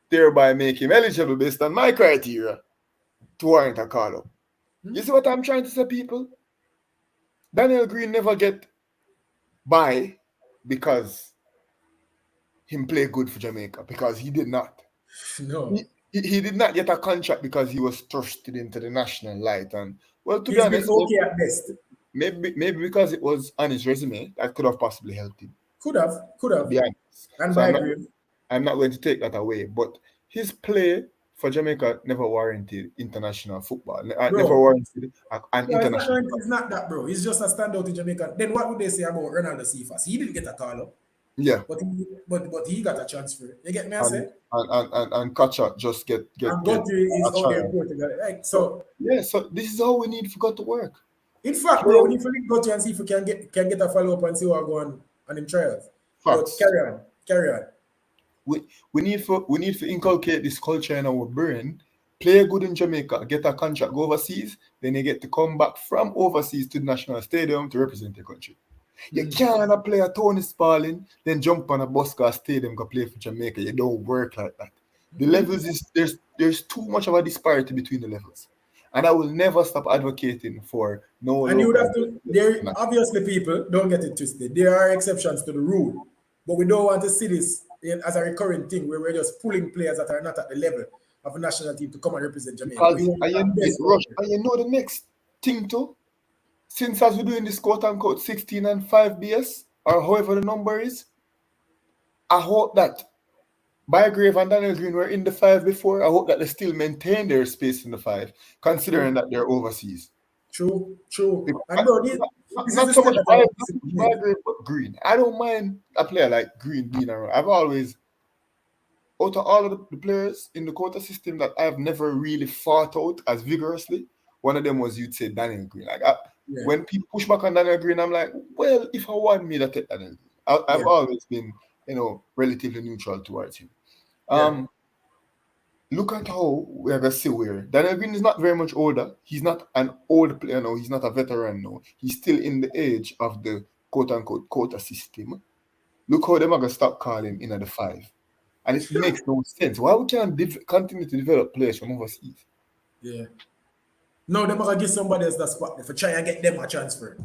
thereby make him eligible based on my criteria to warrant a call up. You see what I'm trying to say, people? Daniel Green never get by because him play good for Jamaica, because he did not. No, He did not get a contract because he was thrusted into the national light. And well, to be he's been honest, okay at best. maybe because it was on his resume, that could have possibly helped him. Could have, To be honest. and So by grave. I'm not going to take that away. But his play for Jamaica never warranted international football. Never Bro, warranted an no, international. it's not that, bro. He's just a standout in Jamaica. Then what would they say about Ronaldo Cephas? He didn't get a call up, Yeah. but he got a transfer. You get me? I And say. Kacha just get And a Guthrie is out there in trial. Portugal. Like, so, Yeah, so this is all we need for God to work. in fact, bro, we need to link Guthrie and see if we can get a follow up and see what going on in trials. But Facts. carry on. We need to inculcate this culture in our brain. Play good in Jamaica, get a contract, go overseas, then you get to come back from overseas to the national stadium to represent your country. You can't play a Tony Spalding, then jump on a bus car stadium go play for Jamaica. You don't work like that. The levels is there's too much of a disparity between the levels. And I will never stop advocating for no And you would local. have to, there obviously, people, don't get it twisted. There are exceptions to the rule, but we don't want to see this as a recurring thing where we're just pulling players that are not at the level of a national team to come and represent Jamaica. Because you know the next thing too, since as we're doing this quote unquote 16 and 5 BS, or however the number is, I hope that Bygrave and Daniel Green were in the 5 before. I hope that they still maintain their space in the 5, considering that they're overseas. True. And bro, this is Not the so step much that I Bygrave, but Green. I don't mind a player like Green being around. I've always, out of all of the players in the quota system that I've never really fought out as vigorously, one of them was, you'd say, Daniel Green. Like when people push back on Daniel Green, I'm like, well, if I want me to take Daniel Green. I've always been, relatively neutral towards him. look at how we're gonna see where Daniel Green is not very much older. He's not an old player now. He's not a veteran now. He's still in the age of the quote unquote quota system. Look how them are gonna stop calling in at the five, and it makes no sense. Why we can't continue to develop players from overseas? Yeah. No, they're gonna give somebody else that spot if I try and get them a transfer.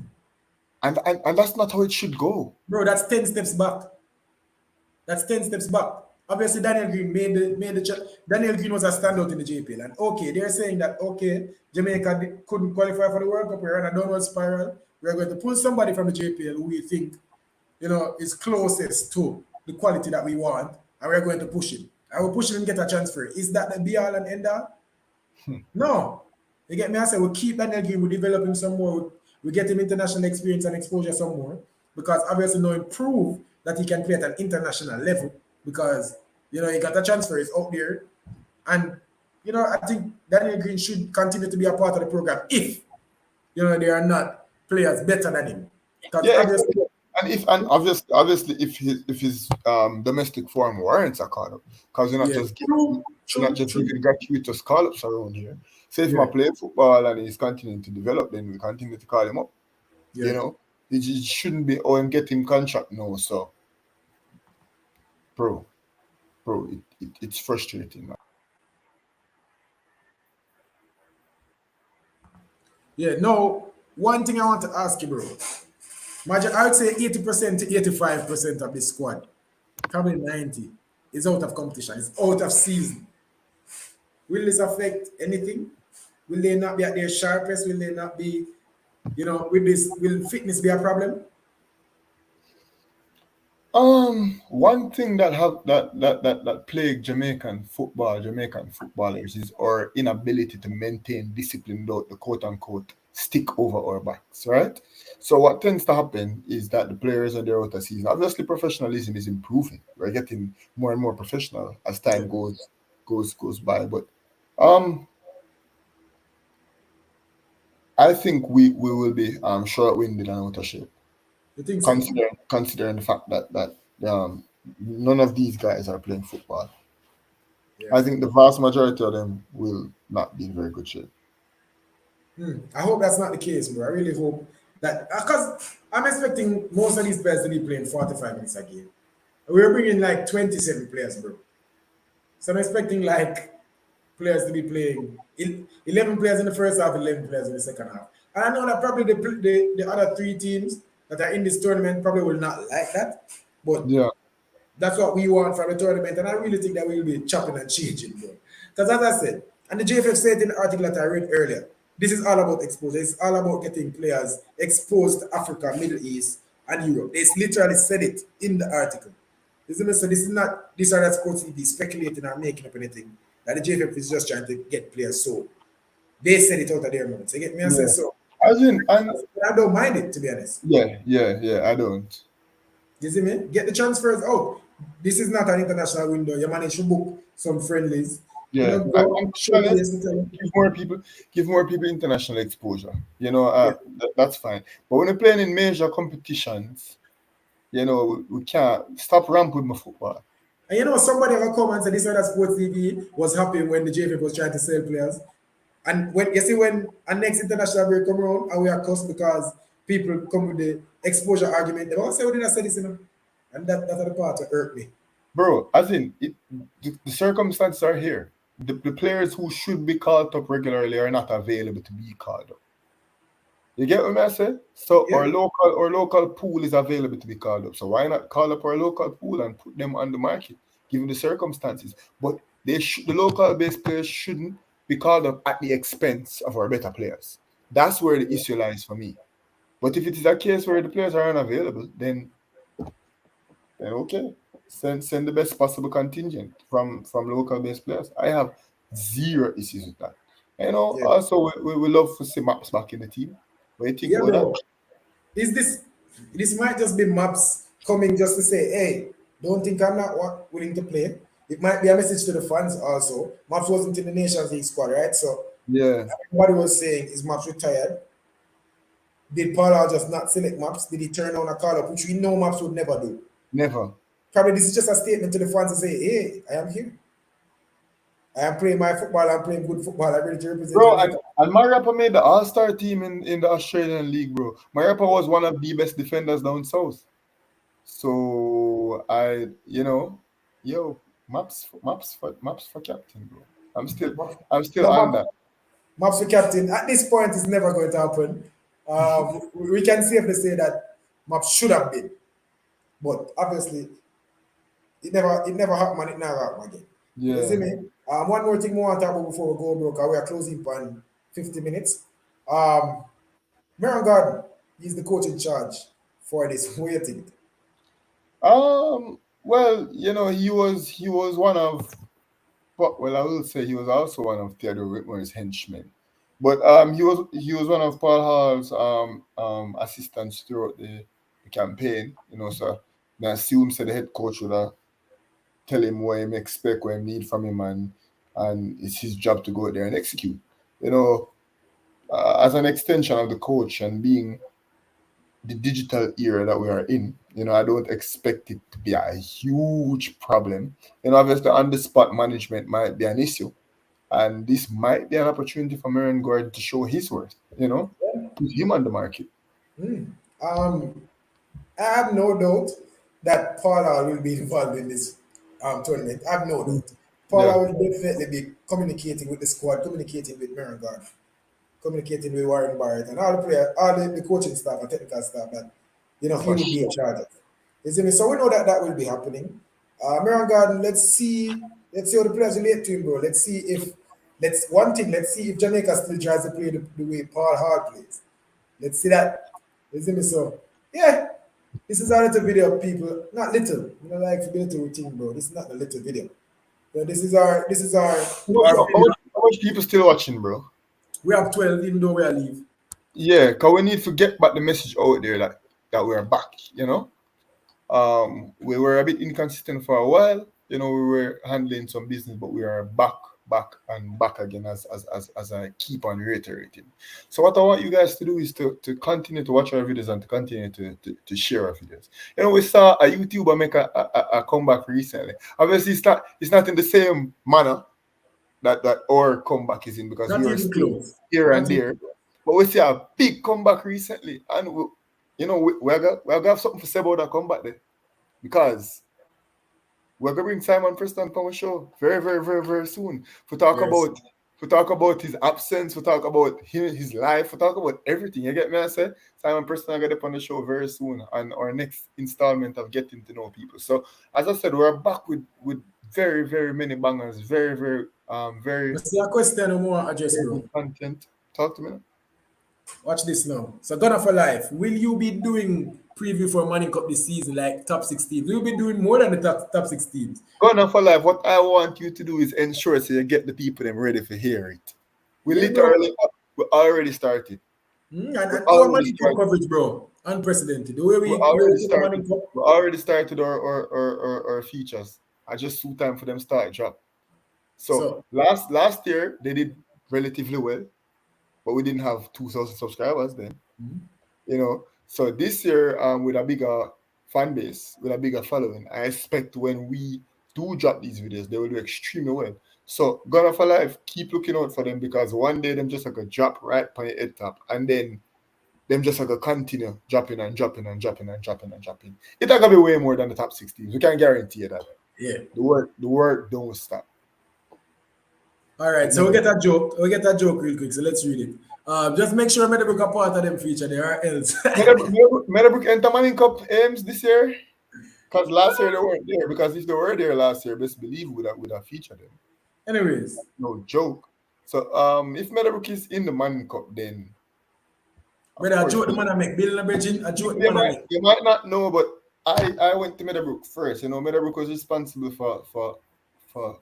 And that's not how it should go. Bro, that's 10 steps back. That's 10 steps back. Obviously, Daniel Green Daniel Green was a standout in the JPL. And okay, they're saying that okay, Jamaica couldn't qualify for the World Cup. We're on a downward spiral. We're going to pull somebody from the JPL who we think, is closest to the quality that we want, and we're going to push him. I will push him and get a transfer. Is that the be all and end all? No. You get me? I say we keep Daniel Green, we develop him some more, we get him international experience and exposure some more, because obviously now improve that he can play at an international level, because he got a transfer, is out there. And I think Daniel Green should continue to be a part of the program if they are not players better than him. Yeah, obviously, and obviously if his domestic form warrants a call up, because you're not just giving gratuitous call ups around here. So if I play football and he's continuing to develop, then we continue to call him up. Yeah. It shouldn't be and get him contract now. So bro, it's frustrating, man. Yeah, no, one thing I want to ask you, bro. I would say 80% to 85% of this squad, probably 90, is out of competition. It's out of season. Will this affect anything? Will they not be at their sharpest? Will they not be, will fitness be a problem? One thing that plagued Jamaican footballers is our inability to maintain discipline without the quote unquote stick over our backs, right? So what tends to happen is that the players are there out of season. Obviously, professionalism is improving. We're getting more and more professional as time goes by. But I think we will be short-winded and out of shape. You think so? Considering the fact that none of these guys are playing football. Yeah. I think the vast majority of them will not be in very good shape. I hope that's not the case, bro. I really hope that, because I'm expecting most of these players to be playing 45 minutes a game. We're bringing like 27 players, bro. So I'm expecting like players to be playing 11 players in the first half, 11 players in the second half. And I know that probably the other three teams that are in this tournament probably will not like that. But yeah, that's what we want from the tournament. And I really think that we'll be chopping and changing, bro. Because as I said, and the JFF said in the article that I read earlier, this is all about exposure. It's all about getting players exposed to Africa, Middle East, and Europe. They literally said it in the article. So this is not this or that sports TV speculating or making up anything. That the JFF is just trying to get players sold. They said it out of their mouths. You get me? I say so. I don't mind it, to be honest. Yeah, I don't. You see me? Get the transfers out. This is not an international window. You manage to book some friendlies. Yeah, give more people international exposure. That's fine. But when you're playing in major competitions, we can't stop ramping my football. And somebody ever come and said this other sports TV was happy when the JFF was trying to sell players. And when a next international break come around and we are cussed because people come with the exposure argument, they all say, we didn't say this, And that's the part that hurt me. Bro, as in, the circumstances are here. The players who should be called up regularly are not available to be called up. You get what I say? So our local pool is available to be called up. So why not call up our local pool and put them on the market, given the circumstances? But the local based players shouldn't be called up at the expense of our better players. That's where the issue lies for me. But if it is a case where the players are unavailable, then okay. Send the best possible contingent from local based players. I have zero issues with that. Also we love to see Maps back in the team. What do you think about that? Is this might just be Maps coming just to say, hey, don't think I'm not willing to play. It might be a message to the fans also. Maps wasn't in the Nations League squad, right? So what he was saying is Maps retired. Did Paul just not select Maps? Did he turn on a call up, which we know Maps would never do? Never. Probably this is just a statement to the fans to say, hey, I am here. I am playing my football. I'm playing good football. I'm ready to represent Bro, and, Jamaica. and Mariapa made the All-Star team in the Australian League, bro. Mariapa was one of the best defenders down south. So yo, maps for captain, bro. I'm still No, on that. Maps for captain. At this point, it's never going to happen. We can safely say that Maps should have been, but obviously it never happened and it never happened again. You see Yeah. me? One more thing we want to talk about before we go, bro, because we are closing on 50 minutes. Um, Meron Garden, he's the coach in charge for this. What do you think? Well, he was one of, well, I will say he was also one of Theodore Whitmore's henchmen. But he was one of Paul Hall's assistants throughout the campaign. So I assume so the head coach would tell him what him expect, what him need from him, and it's his job to go out there and execute. As an extension of the coach and being the digital era that we are in, I don't expect it to be a huge problem. Obviously, on the spot management might be an issue, and this might be an opportunity for Marion Gordon to show his worth. Put him on the market. Um, I have no doubt that Paula will be involved in this tournament. I have no doubt. Yeah, Paula will definitely be communicating with the squad, communicating with Meron Garden, communicating with Warren Barrett, and all the players, all the coaching staff and technical staff that he for would be in sure. charge of. You see me? So we know that will be happening. Meron Garden, let's see how the players relate to him, bro. Let's see if Jamaica still tries to play the way Paul Hall plays. Let's see that. You see me? So yeah, this is a little video of people, not little. Like to be little routine, bro. This is not a little video. So this is our How video. much, how much people still watching, bro? We have 12, even though we are leave. Yeah, because we need to get back the message out there that we're back. We were a bit inconsistent for a while. We were handling some business, but we are back, and back again, as I keep on reiterating. So what I want you guys to do is to continue to watch our videos and to continue to share our videos. We saw a YouTuber make a comeback recently. Obviously, it's not in the same manner that our comeback is in, because Not we are even still close. here Not and even there. But we see a big comeback recently, and we're gonna have something to say about that comeback there, because we're gonna bring Simon Preston on our show very, very, very, very soon. Yes. We talk about his absence, we talk about his life, we talk about everything. You get me? I said Simon Preston are gonna be on the show very soon on our next installment of Getting to Know People. So as I said, we're back with very, very many bangers, very, very very, Let's see a question no more address, very bro. good content. Talk to me now. Watch this now. So Gunner for life. Will you be doing preview for Manning Cup this season, like top 16? Will you be doing more than the top 16? Gonna for life, what I want you to do is ensure so you get the people them ready to hear it. Yeah, bro. We already started. We And our already Manning Cup started. coverage, bro. Unprecedented. The way We we already do the started. Manning Cup. We already started our features. I just saw time for them start drop. So So last year they did relatively well, but we didn't have 2,000 subscribers then. So this year, with a bigger fan base, with a bigger following, I expect when we do drop these videos, they will do extremely well. So Gonna for Life, keep looking out for them, because one day them just like a drop right on your head top, and then them just like a continue dropping and dropping and dropping and dropping and dropping. It's gonna be way more than the top 16. We can guarantee you that. yeah. The work don't stop. All right. It So we never. get that joke. We get that joke real quick. So let's read it. Just make sure Meadowbrook are part of them feature there, or else. Meadowbrook enter Manning Cup aims this year. Because last year they weren't there. Because if they were there last year, best believe would have featured them. Anyways, No joke. So if Meadowbrook is in the Manning Cup, then of brother, a course joke the man I make. Bill and Bridging, a joke the you man I might make. you might not know, but I went to Meadowbrook first. Meadowbrook was responsible for what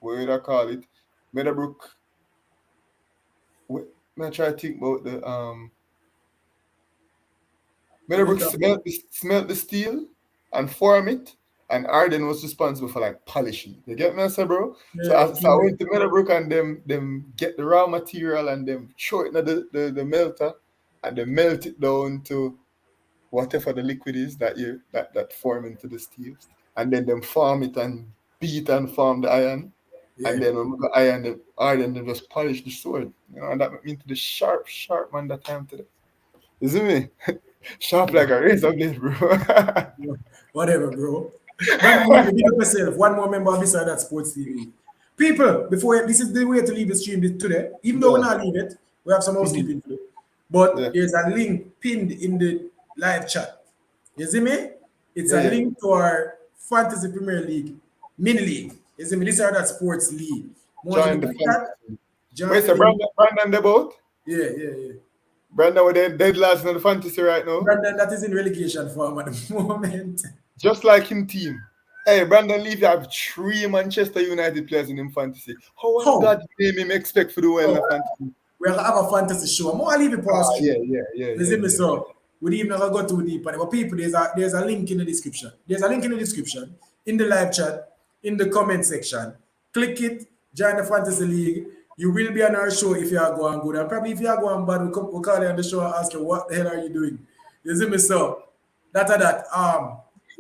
would I call it? Meadowbrook. I try to think about the Meadowbrook smelt the steel and form it, and Arden was responsible for like polishing. You get me, I say, bro? So Yeah, I went to Meadowbrook, and them get the raw material and them throw it in the melter, and they melt it down to whatever the liquid is that form into the steel, and then them form it and beat and form the iron. Yeah. And then when we got iron them just polish the sword. You know, and that means the sharp man that time today. You see me? Sharp like a razor blade, bro. Whatever, bro. Brandon, big up yourself. One more member beside that sports TV. People, this is the way to leave the stream today. Even though we're Yeah. not leaving it, we have some housekeeping to do. But Yeah. there's a link pinned in the live chat. You see me? It's a Yeah. link to our Fantasy Premier League mini league. You see me? This is that sports league. More Join the click that, fantasy. join Wait, the so link. Brandon the boat? Yeah. Brandon with dead last in the fantasy right now. Brandon, that is in relegation form at the moment. Just like him team. Hey, Brandon Levy have 3 Manchester United players in him fantasy. How How? God name him expect for the well in Oh, the fantasy? we have a fantasy show. I'm gonna leave it past you. Yeah. You see me, so we didn't even go too deep on it. But people, there's a link in the description. There's a link in the description, in the live chat, in the comment section. Click it, join the fantasy league. You will be on our show if you are going good. And probably if you are going bad, we'll call you on the show and ask you what the hell are you doing. You see me, so that.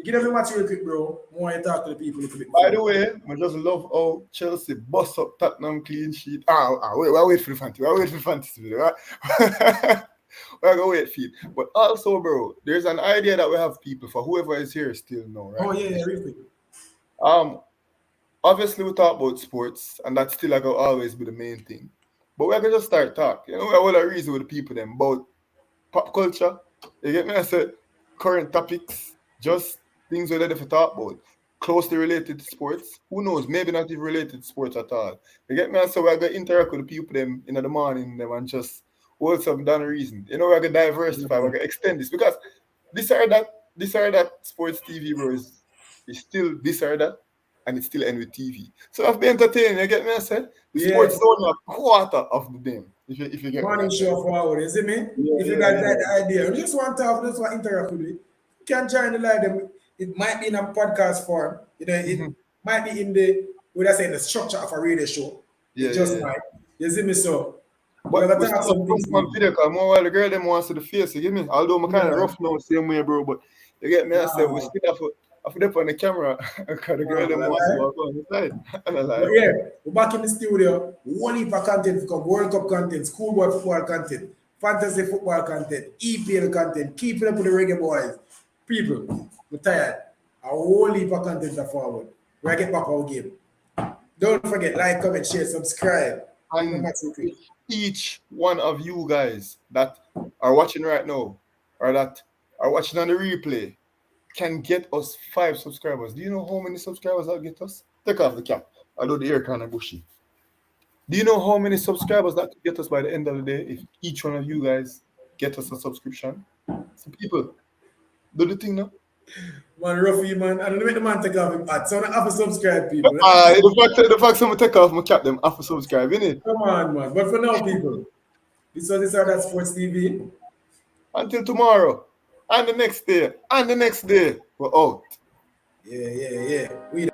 Give them much real quick, bro. More you talk to the people a little bit. By the way, I just love how Chelsea bust up Tottenham clean sheet. Wait for the fantasy. Wait for the fantasy video. We're going to wait for it. But also, bro, there's an idea that we have people for whoever is here still know, right? Oh, yeah, real quick. Obviously, we talk about sports, and that's still like always be the main thing. But we're going to just start talking. You know, we're all reason with the people them about pop culture. You get me? I said current topics, just things we're ready to talk about. Closely related to sports. Who knows? Maybe not even related to sports at all. You get me? So we're going to interact with the people them in the morning them and just hold some down reason. You know, we're going to diversify, we're going to extend this. Because this or that sports TV, bro, is still this or that. And it still end with TV. So I've been entertaining, you get me? I said the sports is only a quarter of the game. If you get morning show forward, you see me? If you guys like the idea, you just want to talk, just want to interact with it, you can join the live. It might be in a podcast form, you know, it might be in the structure of a radio show. It just might. You see me? So but we still have video because more while the girl them wants to see the face, you get me? Although I'm kind of rough now, same way, bro, but you get me? I said we still have to dip on the camera because the girl them wants to walk on the side. But yeah, we're back in the studio. One heap of content for World Cup content, schoolboy football content, fantasy football content, EPL content, keeping up with the Reggae Boyz. People, we're tired. A whole heap of content are forward. We're get back our game. Don't forget, like, comment, share, subscribe. And each one of you guys that are watching right now or that are watching on the replay can get us 5 subscribers. Do you know how many subscribers that'll get us? Take off the cap. Although the air kind of bushy. Do you know how many subscribers that could get us by the end of the day if each one of you guys get us a subscription? So people, do the thing now. Man, roughy man. I don't make the man take off him hat. So I have to subscribe, people. The fact someone take off my cap, them have to subscribe, innit? Come on, man. But for now, people, this was that Sports TV. Until tomorrow. And the next day. We're out. Yeah. We